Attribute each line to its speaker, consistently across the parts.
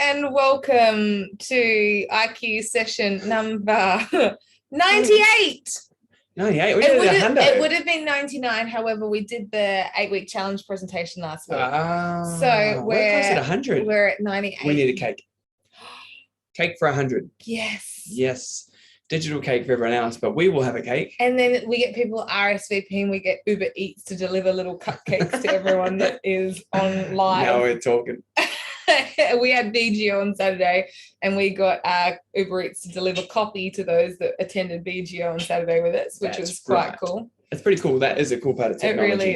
Speaker 1: and welcome to IQ session number 98.
Speaker 2: 98. We did
Speaker 1: it would have been 99. However, we did the 8-week challenge presentation last week. So
Speaker 2: we're close at 100.
Speaker 1: We're at 98.
Speaker 2: We need a cake. Cake for 100.
Speaker 1: Yes.
Speaker 2: Yes. Digital cake for everyone else, but we will have a cake.
Speaker 1: And then we get people RSVPing, we get Uber Eats to deliver little cupcakes to everyone that is on live.
Speaker 2: Now we're talking.
Speaker 1: We had BGO on Saturday and we got Uber Eats to deliver coffee to those that attended BGO on Saturday with us, which was quite cool.
Speaker 2: It's pretty cool. That is a cool part of technology.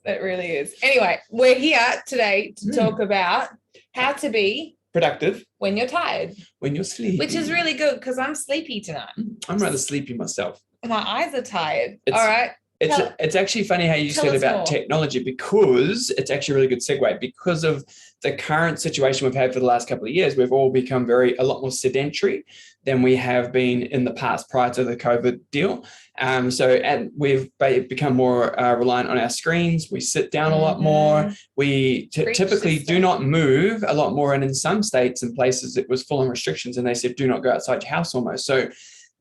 Speaker 1: It really is. Anyway, we're here today to talk about how to be
Speaker 2: productive
Speaker 1: when you're tired.
Speaker 2: When you're sleepy.
Speaker 1: Which is really good because I'm sleepy tonight.
Speaker 2: I'm rather sleepy myself.
Speaker 1: My eyes are tired. All right.
Speaker 2: It's actually funny how you said about technology, because it's actually a really good segue. Because of the current situation we've had for the last couple of years, we've all become a lot more sedentary than we have been in the past prior to the COVID deal. And we've become more reliant on our screens. We sit down a lot more. We typically do not move a lot more. And in some states and places, it was full on restrictions and they said, do not go outside your house almost. So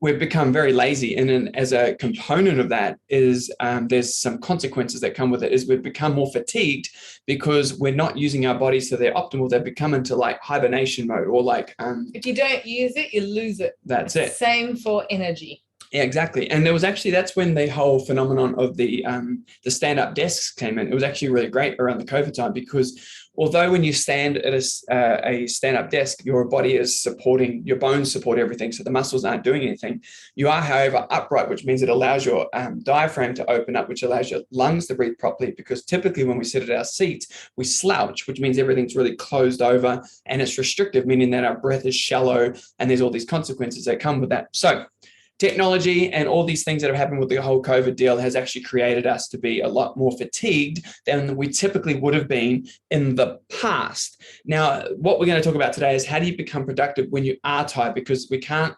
Speaker 2: we've become very lazy. And then as a component of that is there's some consequences that come with it, is we've become more fatigued because we're not using our bodies to their optimal. They've become into like hibernation mode or like...
Speaker 1: if you don't use it, you lose it.
Speaker 2: That's it.
Speaker 1: Same for energy.
Speaker 2: Yeah, exactly. And there was that's when the whole phenomenon of the stand-up desks came in. It was actually really great around the COVID time, because although when you stand at a stand-up desk, your body is supporting, your bones support everything, so the muscles aren't doing anything. You are, however, upright, which means it allows your diaphragm to open up, which allows your lungs to breathe properly, because typically when we sit at our seats, we slouch, which means everything's really closed over and it's restrictive, meaning that our breath is shallow, and there's all these consequences that come with that. So technology and all these things that have happened with the whole COVID deal has actually created us to be a lot more fatigued than we typically would have been in the past. Now, what we're going to talk about today is how do you become productive when you are tired, because we can't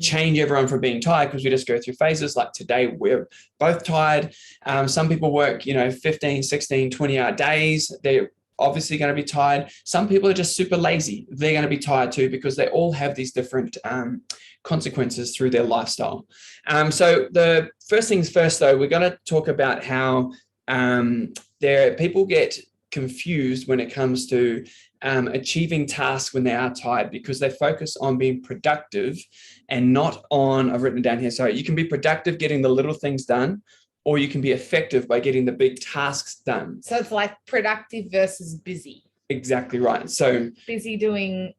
Speaker 2: change everyone from being tired, because we just go through phases. Like today, we're both tired. Some people work, 15, 16, 20-hour days. They're obviously going to be tired. Some people are just super lazy. They're going to be tired too, because they all have these different consequences through their lifestyle. So the first things first, though, we're going to talk about how people get confused when it comes to achieving tasks when they are tired, because they focus on being productive and not on, I've written it down here, sorry, you can be productive getting the little things done, or you can be effective by getting the big tasks done.
Speaker 1: So it's like productive versus busy.
Speaker 2: Exactly right. So
Speaker 1: busy doing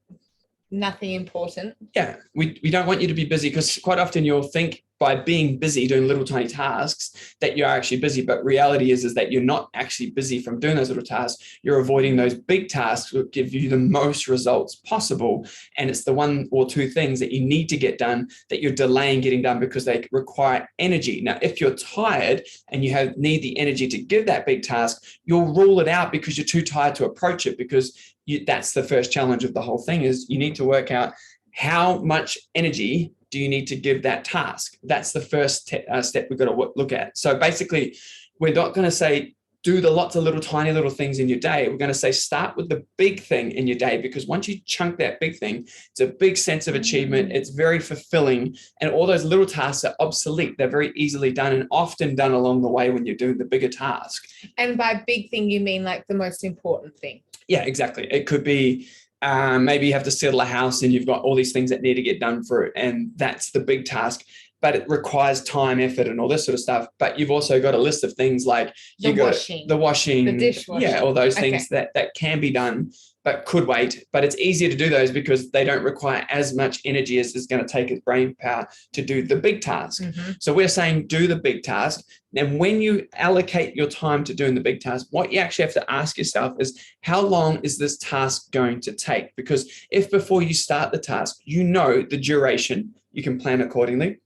Speaker 1: nothing important.
Speaker 2: Yeah, we don't want you to be busy, because quite often you'll think by being busy doing little tiny tasks that you're actually busy, but reality is that you're not actually busy from doing those little tasks. You're avoiding those big tasks that give you the most results possible, and it's the one or two things that you need to get done that you're delaying getting done because they require energy. Now, if you're tired and you need the energy to give that big task, you'll rule it out because you're too tired to approach it, because that's the first challenge of the whole thing, is you need to work out how much energy do you need to give that task. That's the first step we've got to look at. So basically, we're not going to say do the lots of little tiny little things in your day. We're going to say start with the big thing in your day, because once you chunk that big thing, it's a big sense of achievement. It's very fulfilling, and all those little tasks are obsolete. They're very easily done, and often done along the way when you're doing the bigger task.
Speaker 1: And by big thing, you mean like the most important thing?
Speaker 2: Yeah, exactly. It could be maybe you have to settle a house and you've got all these things that need to get done for it, and that's the big task. But it requires time, effort, and all this sort of stuff. But you've also got a list of things like the washing,
Speaker 1: the dishwashing.
Speaker 2: All those things that can be done but could wait. But it's easier to do those because they don't require as much energy as it's going to take as brain power to do the big task. So we're saying do the big task. And when you allocate your time to doing the big task, what you actually have to ask yourself is, how long is this task going to take? Because if before you start the task, you know the duration, you can plan accordingly.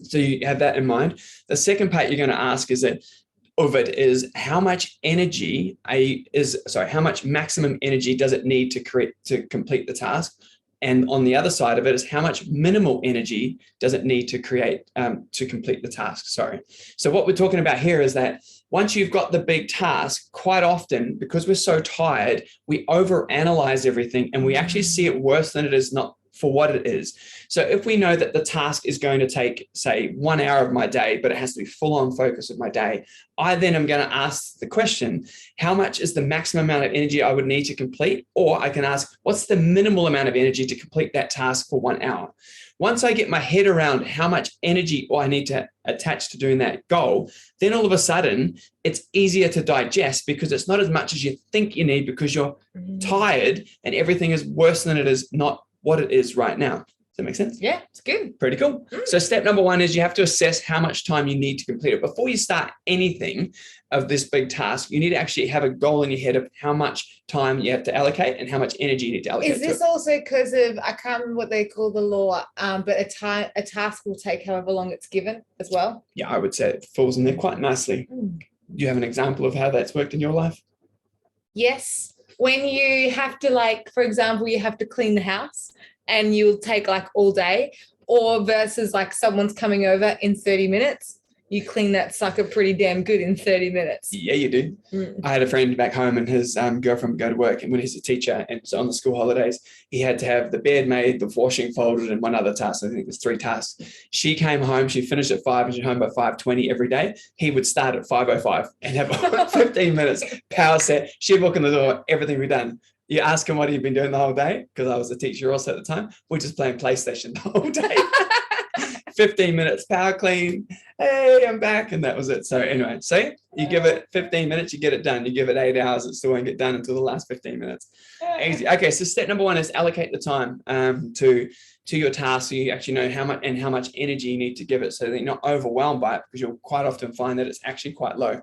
Speaker 2: So you have that in mind. The second part you're going to ask is how much energy how much maximum energy does it need to complete the task? And on the other side of it is how much minimal energy does it need to create to complete the task. So what we're talking about here is that once you've got the big task, quite often, because we're so tired, we overanalyze everything and we actually see it worse than it is, not for what it is. So if we know that the task is going to take, say, 1 hour of my day, but it has to be full on focus of my day, I then am going to ask the question, how much is the maximum amount of energy I would need to complete? Or I can ask, what's the minimal amount of energy to complete that task for 1 hour? Once I get my head around how much energy I need to attach to doing that goal, then all of a sudden it's easier to digest because it's not as much as you think you need because you're tired and everything is worse than it is, not what it is right now. Does that make sense?
Speaker 1: Yeah, it's good.
Speaker 2: Pretty cool. So step number 1 is you have to assess how much time you need to complete it. Before you start anything of this big task, you need to actually have a goal in your head of how much time you have to allocate and how much energy you need to allocate.
Speaker 1: Is this also because of, I can't remember what they call the law, but a task will take however long it's given as well?
Speaker 2: Yeah, I would say it falls in there quite nicely. Do you have an example of how that's worked in your life?
Speaker 1: Yes. When you have to, like, for example, you have to clean the house and you'll take like all day, or versus like someone's coming over in 30 minutes, you clean that sucker pretty damn good in 30 minutes.
Speaker 2: Yeah, you do. I had a friend back home and his girlfriend would go to work, and when he's a teacher and so on the school holidays, he had to have the bed made, the washing folded, and one other task. I think there's 3 tasks. She came home, she finished at 5 and she's home by 5:20 every day. He would start at 5:05 and have 15 minutes power set. She'd walk in the door, everything would be done. You ask him what he'd been doing the whole day, because I was a teacher also at the time. We're just playing PlayStation the whole day. 15 minutes, power clean. Hey, I'm back. And that was it. So anyway, see, you give it 15 minutes, you get it done. You give it 8 hours, it still won't get done until the last 15 minutes. Easy. Okay, so step number 1 is allocate the time to your task, so you actually know how much energy you need to give it, so that you're not overwhelmed by it, because you'll quite often find that it's actually quite low.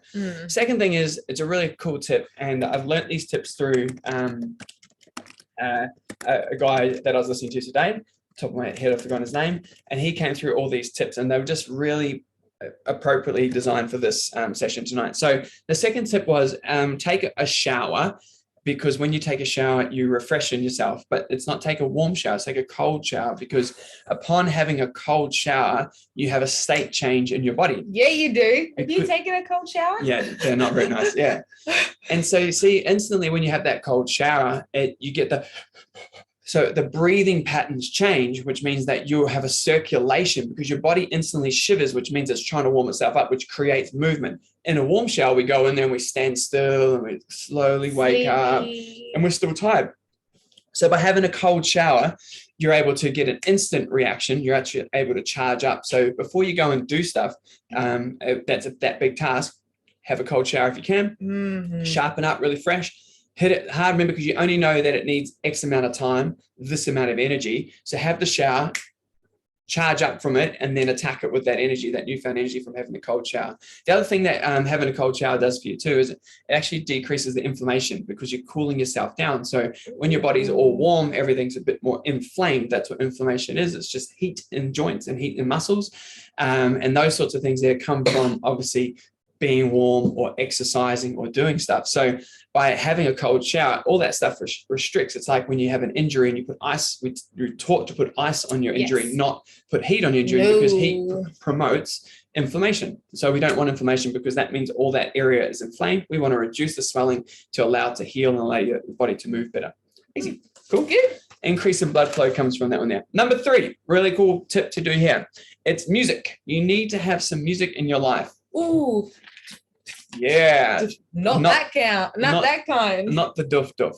Speaker 2: Second thing is, it's a really cool tip, and I've learnt these tips through a guy that I was listening to today. Top of my head, I've forgotten his name, and he came through all these tips, and they were just really appropriately designed for this session tonight. So the second tip was take a shower, because when you take a shower, you refreshen yourself, but it's not take a warm shower, it's take a cold shower, because upon having a cold shower, you have a state change in your body.
Speaker 1: Yeah, you do. Have you taken a cold shower?
Speaker 2: Yeah, they're not very nice. Yeah. And so you see, instantly when you have that cold shower, you get so the breathing patterns change, which means that you have a circulation, because your body instantly shivers, which means it's trying to warm itself up, which creates movement. In a warm shower, we go in there and we stand still and we slowly wake up and we're still tired. So by having a cold shower, you're able to get an instant reaction. You're actually able to charge up. So before you go and do stuff, that big task, have a cold shower if you can, sharpen up really fresh. Hit it hard, remember, because you only know that it needs X amount of time, this amount of energy. So have the shower, charge up from it, and then attack it with that energy, that newfound energy from having a cold shower. The other thing that having a cold shower does for you too is it actually decreases the inflammation, because you're cooling yourself down. So when your body's all warm, everything's a bit more inflamed. That's what inflammation is. It's just heat in joints and heat in muscles. And those sorts of things there come from obviously being warm or exercising or doing stuff. So by having a cold shower, all that stuff restricts. It's like when you have an injury and you put ice, you're taught to put ice on your injury, not put heat on your injury, because heat promotes inflammation. So we don't want inflammation, because that means all that area is inflamed. We want to reduce the swelling to allow it to heal and allow your body to move better. Easy. Cool. Good. Increase in blood flow comes from that one there. Number 3, really cool tip to do here. It's music. You need to have some music in your life.
Speaker 1: Ooh.
Speaker 2: Yeah.
Speaker 1: Not that kind. Not that kind.
Speaker 2: Not the doof doof.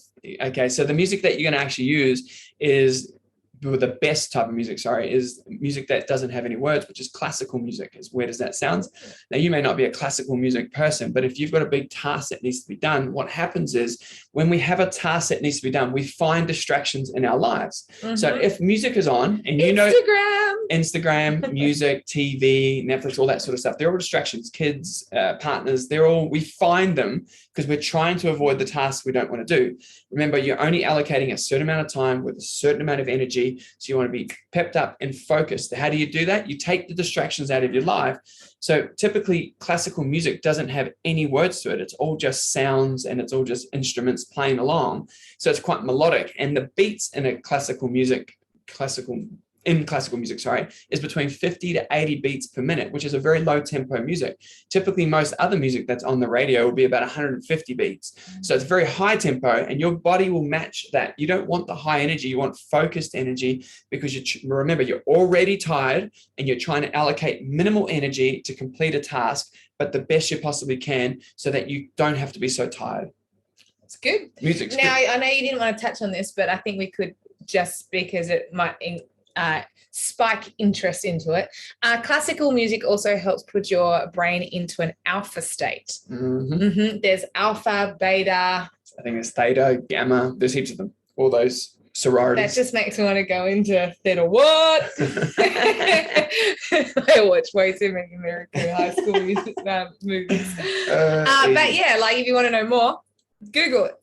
Speaker 2: Okay, so the music that you're going to actually use is the best type of music, is music that doesn't have any words, which is classical music. As weird as that sounds. Now, you may not be a classical music person, but if you've got a big task that needs to be done, what happens is when we have a task that needs to be done, we find distractions in our lives. So if music is on, and you know, Instagram, music, TV, Netflix, all that sort of stuff, they're all distractions. Kids, partners, we find them because we're trying to avoid the tasks we don't want to do. Remember, you're only allocating a certain amount of time with a certain amount of energy. So you want to be pepped up and focused. How do you do that? You take the distractions out of your life. So typically classical music doesn't have any words to it. It's all just sounds and it's all just instruments playing along. So it's quite melodic. And the beats in a classical music classical music, is between 50 to 80 beats per minute, which is a very low tempo music. Typically, most other music that's on the radio will be about 150 beats. So it's very high tempo, and your body will match that. You don't want the high energy, you want focused energy, because remember, you're already tired and you're trying to allocate minimal energy to complete a task, but the best you possibly can, so that you don't have to be so tired.
Speaker 1: It's good.
Speaker 2: Music's
Speaker 1: now,
Speaker 2: good.
Speaker 1: I know you didn't want to touch on this, but I think we could, just because it might spike interest into it. Classical music also helps put your brain into an alpha state. There's alpha, beta.
Speaker 2: I think it's theta, gamma. There's heaps of them. All those sororities.
Speaker 1: That just makes me want to go into theta. What? I watch way too many American high school music movies. But yeah, like if you want to know more, Google it.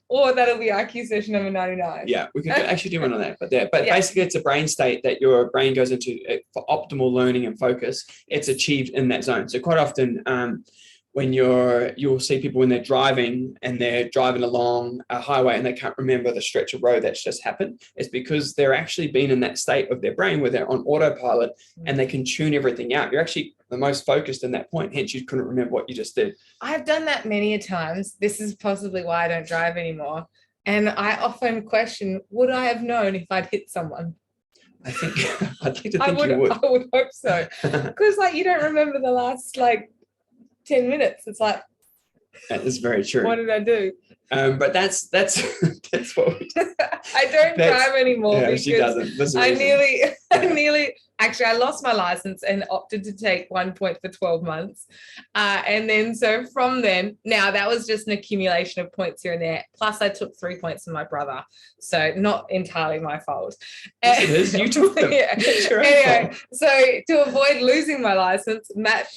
Speaker 1: or that'll be IQ session number 99.
Speaker 2: Yeah, we could actually do one on that. But basically, it's a brain state that your brain goes into for optimal learning and focus. It's achieved in that zone. So quite often, when you'll see people when they're driving along a highway and they can't remember the stretch of road that's just happened. It's because they're actually been in that state of their brain where they're on autopilot and they can tune everything out. You're actually the most focused in that point. Hence, you couldn't remember what you just did.
Speaker 1: I've done that many a times. This is possibly why I don't drive anymore. And I often question, would I have known if I'd hit someone?
Speaker 2: I'd like to think you would.
Speaker 1: I would hope so. Because you don't remember the last 10 minutes. It's like,
Speaker 2: that is very true.
Speaker 1: What did I do?
Speaker 2: But that's what we do.
Speaker 1: I don't drive anymore because
Speaker 2: she doesn't.
Speaker 1: I lost my license and opted to take 1 point for 12 months. And then, so from then, now that was just an accumulation of points here and there. Plus I took 3 points from my brother. So not entirely my fault.
Speaker 2: Yes, it is. You took them.
Speaker 1: Yeah. Anyway, so to avoid losing my license, Matt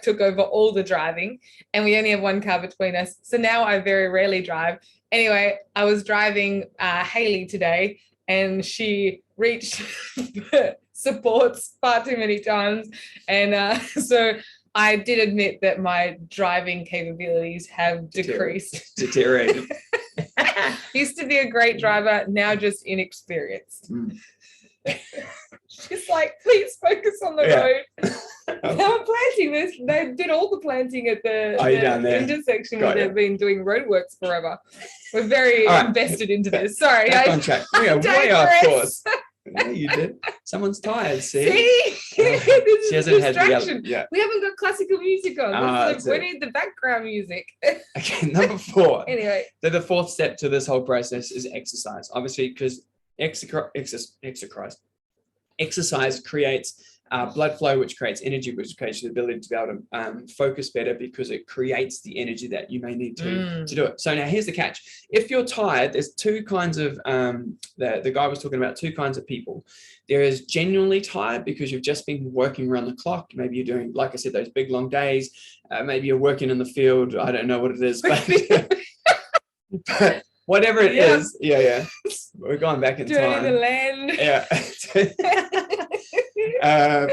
Speaker 1: took over all the driving, and we only have one car between us. So now I very rarely drive. Anyway, I was driving Haley today, and she reached supports far too many times. And so I did admit that my driving capabilities have decreased.
Speaker 2: Deteriorated.
Speaker 1: Used to be a great driver, now just inexperienced. She's like, please focus on the road. They were planting this. They did all the planting at the intersection where they've been doing roadworks forever. We're very invested into this. Sorry.
Speaker 2: Back on track. We are way off course. Yeah, you did. Someone's tired. See?
Speaker 1: This
Speaker 2: she
Speaker 1: is
Speaker 2: hasn't
Speaker 1: a distraction.
Speaker 2: Yeah.
Speaker 1: We haven't got classical music on. We need the background music.
Speaker 2: Okay, number 4.
Speaker 1: Anyway.
Speaker 2: So the 4th step to this whole process is exercise. Obviously, because exercise creates blood flow, which creates energy, which creates the ability to be able to focus better, because it creates the energy that you may need to do it. So now here's the catch. If you're tired, there's 2 kinds of, the guy was talking about 2 kinds of people. There is genuinely tired because you've just been working around the clock. Maybe you're doing, like I said, those big long days. Maybe you're working in the field. I don't know what it is, but whatever it is. Yeah. We're going back in time.
Speaker 1: The land.
Speaker 2: Yeah.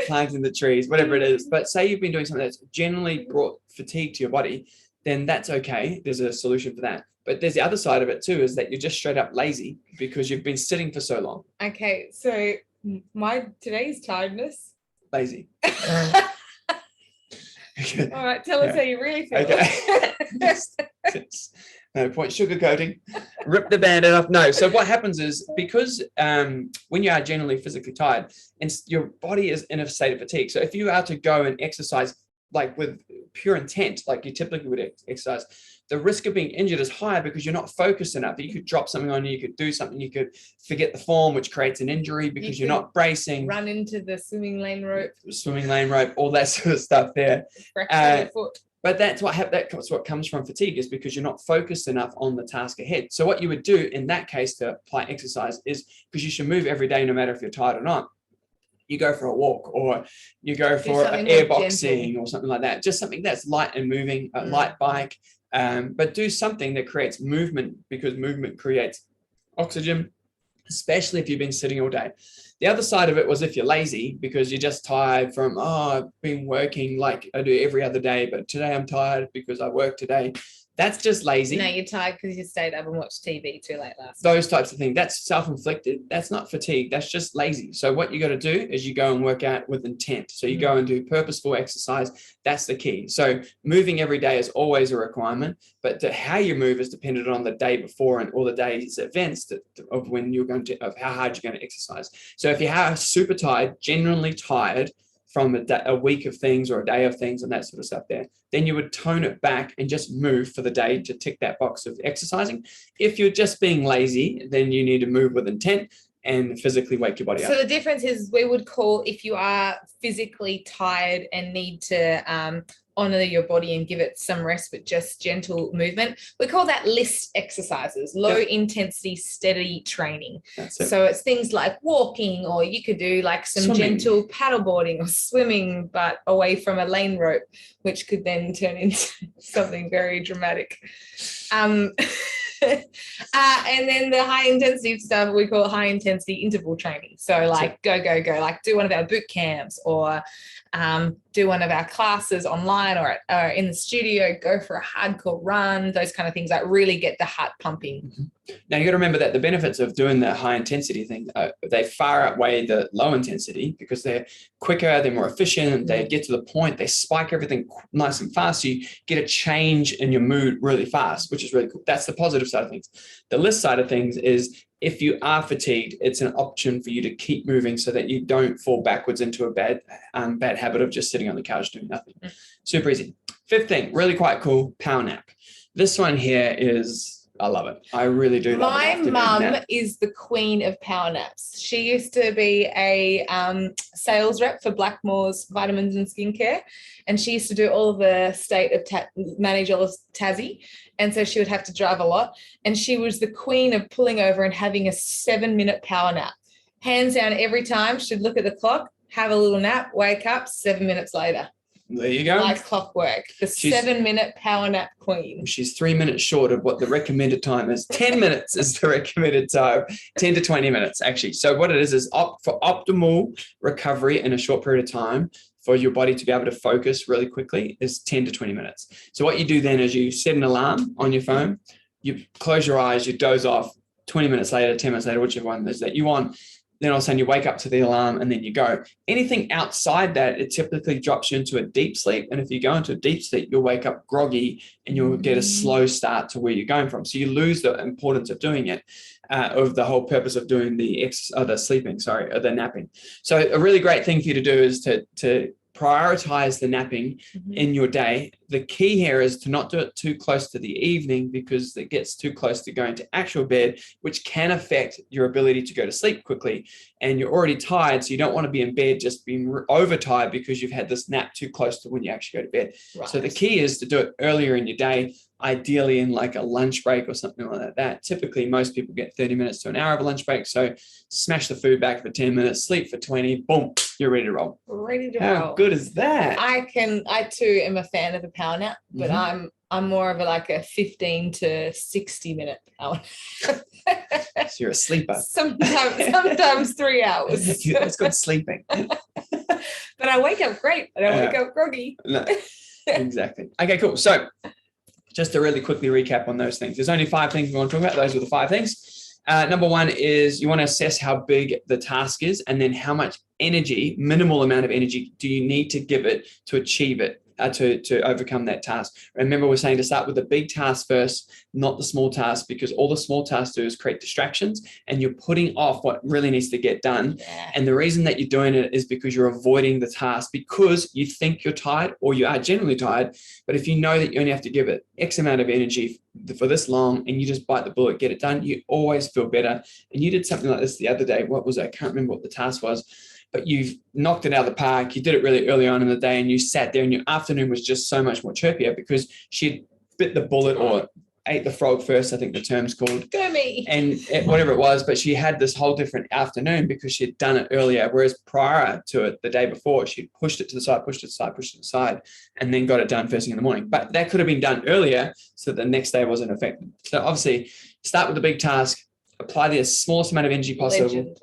Speaker 2: Planting the trees, whatever it is. But say you've been doing something that's generally brought fatigue to your body, then that's okay. There's a solution for that. But there's the other side of it too, is that you're just straight up lazy because you've been sitting for so long.
Speaker 1: Okay, so today's tiredness.
Speaker 2: Lazy.
Speaker 1: All right, tell us how you really feel.
Speaker 2: Okay. No point sugarcoating. Rip the band-aid off. No. So what happens is, because when you are generally physically tired, and your body is in a state of fatigue. So if you are to go and exercise with pure intent, like you typically would exercise, the risk of being injured is higher because you're not focused enough. You could drop something on you, you could do something, you could forget the form, which creates an injury because you're not bracing.
Speaker 1: Run into the swimming lane rope,
Speaker 2: all that sort of stuff there.
Speaker 1: Fracture your foot.
Speaker 2: But that's what comes from fatigue, is because you're not focused enough on the task ahead. So what you would do in that case to apply exercise is, because you should move every day, no matter if you're tired or not, you go for a walk, or you go for an airboxing or something like that. Just something that's light and moving, a light bike. But do something that creates movement, because movement creates oxygen, especially if you've been sitting all day. The other side of it was if you're lazy because you're just tired from, I've been working like I do every other day, but today I'm tired because I work today. That's just lazy.
Speaker 1: No, you're tired because you stayed up and watched TV too late last
Speaker 2: night. Those types of things. That's self-inflicted. That's not fatigue. That's just lazy. So what you got to do is you go and work out with intent. So you go and do purposeful exercise. That's the key. So moving every day is always a requirement, but how you move is dependent on the day before and all the day's events of when you're going to, of how hard you're going to exercise. So if you're super tired, genuinely tired, from a week of things or a day of things and that sort of stuff there, then you would tone it back and just move for the day to tick that box of exercising. If you're just being lazy, then you need to move with intent and physically wake your body up.
Speaker 1: So the difference is we would call, if you are physically tired and need to honor your body and give it some rest with just gentle movement, we call that list exercises, low intensity, steady training. So it's things like walking, or you could do like some gentle paddleboarding or swimming, but away from a lane rope, which could then turn into something very dramatic. And then the high intensity stuff, we call high intensity interval training. So like go, like do one of our boot camps, or do one of our classes online or in the studio, go for a hardcore run, those kind of things that really get the heart pumping.
Speaker 2: Now you got to remember that the benefits of doing the high intensity thing, they far outweigh the low intensity because they're quicker, they're more efficient, they get to the point, they spike everything nice and fast. So you get a change in your mood really fast, which is really cool. That's the positive side of things. The list side of things is if you are fatigued, it's an option for you to keep moving so that you don't fall backwards into a bad habit of just sitting on the couch doing nothing. Super easy. Fifth thing, really quite cool, power nap. This one here is, I love it. I really do love it.
Speaker 1: My mum is the queen of power naps. She used to be a sales rep for Blackmore's Vitamins and Skincare, and she used to do all of the state of manage all of Tassie, and so she would have to drive a lot, and she was the queen of pulling over and having a 7-minute power nap. Hands down, every time she'd look at the clock, have a little nap, wake up, 7 minutes later.
Speaker 2: There you go.
Speaker 1: Like clockwork. She's 7-minute power nap queen.
Speaker 2: She's 3 minutes short of what the recommended time is. 10 minutes is the recommended time. 10 to 20 minutes, actually. So what it is for optimal recovery in a short period of time, for your body to be able to focus really quickly, is 10 to 20 minutes. So what you do then is you set an alarm on your phone, you close your eyes, you doze off, 20 minutes later, 10 minutes later, whichever one is that you want. Then all of a sudden you wake up to the alarm and then you go. Anything outside that, it typically drops you into a deep sleep. And if you go into a deep sleep, you'll wake up groggy and you'll get a slow start to where you're going from. So you lose the importance of doing it, of the whole purpose of doing the napping. So a really great thing for you to do is to prioritize the napping in your day. The key here is to not do it too close to the evening, because it gets too close to going to actual bed, which can affect your ability to go to sleep quickly. And you're already tired, so you don't want to be in bed just being overtired because you've had this nap too close to when you actually go to bed. Right. So the key is to do it earlier in your day, ideally in like a lunch break or something like that. Typically, most people get 30 minutes to an hour of a lunch break. So smash the food back for 10 minutes, sleep for 20, boom, you're ready to roll. How good is that?
Speaker 1: I too am a fan of a power nap, but I'm more of a 15 to 60 minute power nap.
Speaker 2: So you're a sleeper.
Speaker 1: Sometimes 3 hours.
Speaker 2: It's good sleeping.
Speaker 1: But I wake up great. I don't wake up groggy.
Speaker 2: No, exactly. Okay, cool. So just to really quickly recap on those things. There's only 5 things we want to talk about. Those are the 5 things. Number 1 is you want to assess how big the task is, and then how much energy, minimal amount of energy, do you need to give it to achieve it, to overcome that task. Remember, we're saying to start with the big task first, not the small task, because all the small tasks do is create distractions and you're putting off what really needs to get done. Yeah. And the reason that you're doing it is because you're avoiding the task because you think you're tired, or you are genuinely tired. But if you know that you only have to give it X amount of energy for this long and you just bite the bullet, get it done, you always feel better. And you did something like this the other day. What was it? I can't remember what the task was. But you've knocked it out of the park. You did it really early on in the day, and you sat there and your afternoon was just so much more chirpier because she'd bit the bullet or ate the frog first, I think the term's called.
Speaker 1: Go me.
Speaker 2: And whatever it was, but she had this whole different afternoon because she'd done it earlier. Whereas prior to it, the day before, she'd pushed it to the side, and then got it done first thing in the morning. But that could have been done earlier so the next day wasn't affected. So obviously, start with the big task, apply the smallest amount of energy possible.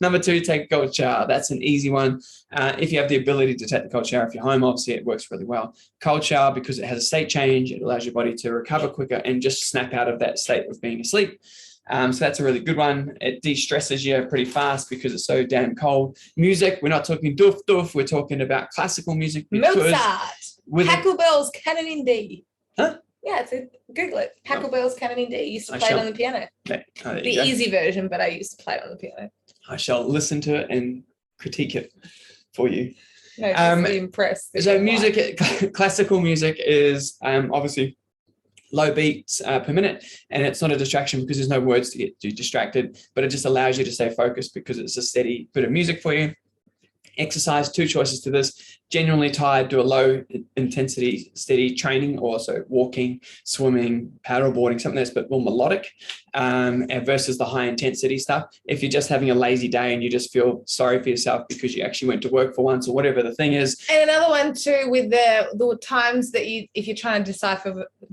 Speaker 2: Number 2, take a cold shower. That's an easy one. If you have the ability to take the cold shower, if you're home, obviously it works really well. Cold shower, because it has a state change, it allows your body to recover quicker and just snap out of that state of being asleep. So that's a really good one. It de-stresses you pretty fast because it's so damn cold. Music, we're not talking doof doof, we're talking about classical music.
Speaker 1: Mozart, Pachelbel's Canon in D.
Speaker 2: Huh?
Speaker 1: Yeah, Google it. Pachelbel's Canon in D. I used to play it on the piano.
Speaker 2: The
Speaker 1: easy version, but I used to play it on the piano.
Speaker 2: I shall listen to it and critique it for you.
Speaker 1: No, just be impressed.
Speaker 2: So music, classical music is obviously low beats per minute, and it's not a distraction because there's no words to get you distracted, but it just allows you to stay focused because it's a steady bit of music for you. Exercise, 2 choices to this: genuinely tied to a low intensity steady training, or so walking, swimming, paddleboarding, something that's a bit more melodic, and versus the high intensity stuff. If you're just having a lazy day and you just feel sorry for yourself because you actually went to work for once or whatever the thing is.
Speaker 1: And another one too, with the times that if you're trying to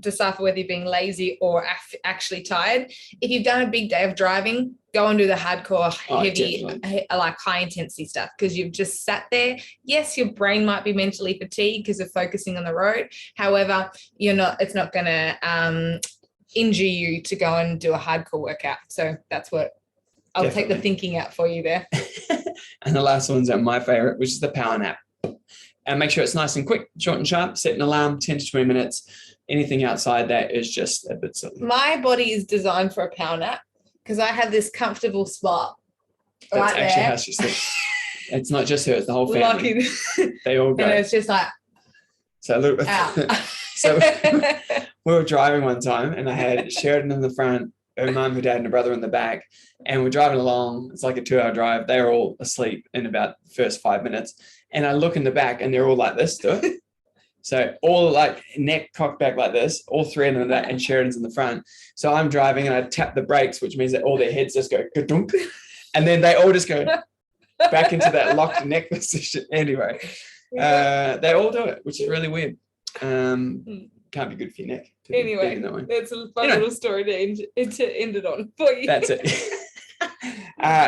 Speaker 1: decipher whether you're being lazy or actually tired, if you've done a big day of driving, go and do the hardcore, heavy, like high intensity stuff, because you've just sat there. Yes, your brain might be mentally fatigued because of focusing on the road. However, it's not going to injure you to go and do a hardcore workout. So that's what I'll take the thinking out for you there.
Speaker 2: And the last one's my favorite, which is the power nap. And make sure it's nice and quick, short and sharp. Set an alarm, 10 to 20 minutes. Anything outside that is just a bit silly.
Speaker 1: My body is designed for a power nap, because I have this comfortable spot.
Speaker 2: That's actually how she sleeps. It's not just her; it's the whole family. They all go.
Speaker 1: And it's just like.
Speaker 2: So we were driving one time, and I had Sheridan in the front, her mum, her dad, and her brother in the back, and we're driving along. It's like a 2-hour drive. They were all asleep in about the first 5 minutes, and I look in the back, and they're all like this, do it. So all like neck cocked back like this, all 3 of them, and Sheridan's in the front. So I'm driving and I tap the brakes, which means that all their heads just go ka-dunk, and then they all just go back into that locked neck position. Anyway, they all do it, which is really weird. Can't be good for your neck.
Speaker 1: Anyway, that's a fun little story to end it on for you.
Speaker 2: That's it.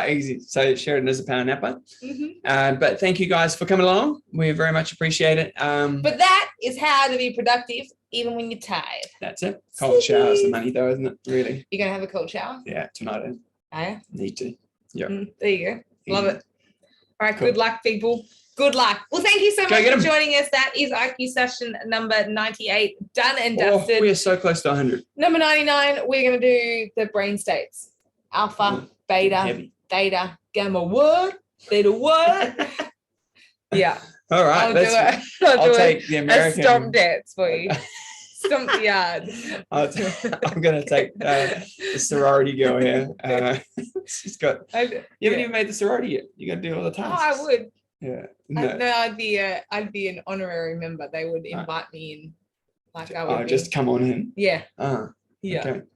Speaker 2: Easy. So Sheridan is a power napper.
Speaker 1: Mm-hmm.
Speaker 2: But thank you guys for coming along. We very much appreciate it.
Speaker 1: But that is how to be productive even when you're tired.
Speaker 2: That's it. Cold shower is the money though, isn't it? Really.
Speaker 1: You're gonna have a cold shower?
Speaker 2: Yeah, tonight.
Speaker 1: Yeah.
Speaker 2: Need to. Yeah.
Speaker 1: There you go. Love it. All right. Cool. Good luck, people. Good luck. Well, thank you so much for joining us. That is IQ session number 98, done and dusted.
Speaker 2: We are so close to 100.
Speaker 1: Number 99, we're going to do the brain states. Alpha, beta, theta, gamma, what? Theta, what? Yeah.
Speaker 2: All right. I'll take the American.
Speaker 1: A stomp dance for you. Stomp the yard.
Speaker 2: I'm going to take the sorority girl here. She's got. You haven't even made the sorority yet. You got to do all the tasks.
Speaker 1: Oh, I would.
Speaker 2: Yeah.
Speaker 1: No, I'd be an honorary member. They would invite me in. Like I would.
Speaker 2: Just come on in.
Speaker 1: Yeah.
Speaker 2: Yeah. Okay.